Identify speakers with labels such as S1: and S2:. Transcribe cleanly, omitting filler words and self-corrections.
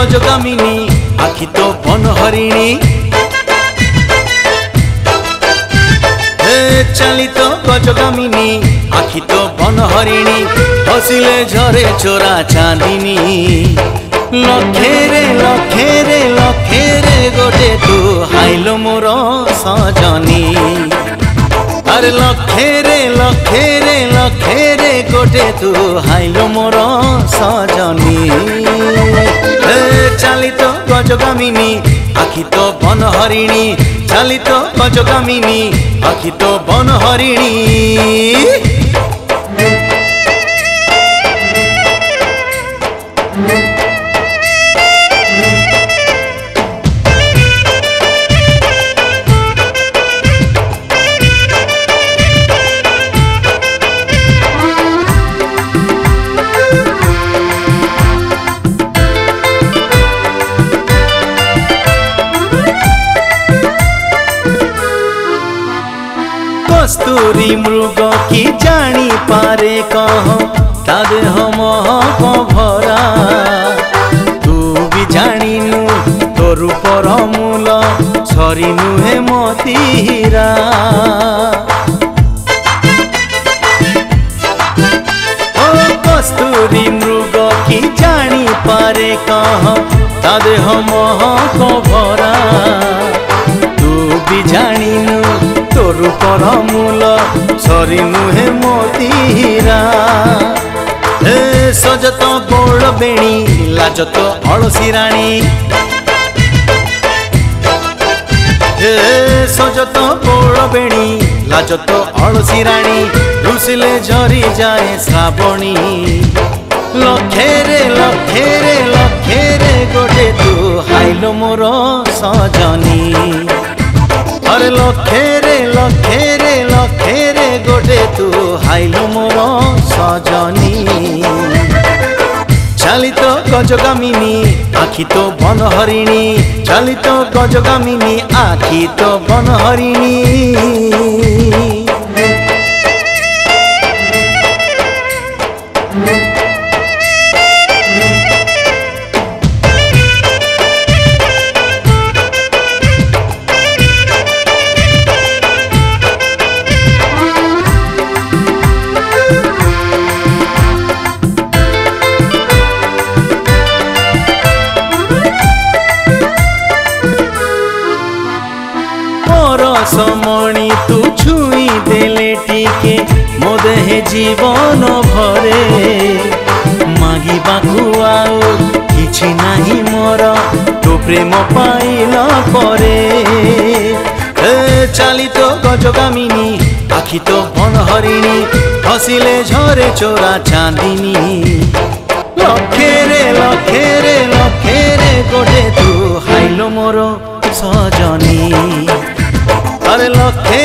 S1: गजगामिनी आखि तो बनहरिणी चलित गजगामिनी आखि तो बनहरिणी हसिले झरे चोरा चांदिनी लखेरे लखेरे लखेरे गोटे तू हाइलो मोर सजनी अरे लखेरे लखेरे लखेरे गोटे तू हाइलो मोर सजनी चलित गजगामिनी आखि तो बनहरिणी चलित गजगामिनी आखि तो बनहरिणी कस्तूरी मृग की जानी पारे कह तादे हम भरा तू भी जानिनु तो रूपर मूल सरी नुहे मती हीरा कस्तूरी मृग की जानी पारे कह तादे हम भरा तू भी जानिनु रूपर मूल सरी नुहे मोती हीरा सजत गोड़ बेणी लाजत अलसी राणी सजत गोड़ बेणी लाजत अलसी राणी रुसिले झरी जाए श्रावणी लखेरे लखेरे लखेरे गोटे तू हाइलो मोर सजनी अरे लखेरे लखेरे लखेरे गोटे तू हाइलो मोर सजनी चलित गजगामिनी आखि तो बनहरिणी चलित गजगामिनी आखि तो बनहरिणी समणी तू छुई देले टिके मो देहे जीवन भरे मागिबाकू आउ किछि नाही मोर तो प्रेम पाइला परे चलित गजगामिनी आखि तो बनहरिणी हसिले झरे चोरा चांदिनी लखेरे लखेरे लखेरे गोटे तू हाइलो मोर सजनी अरे लखे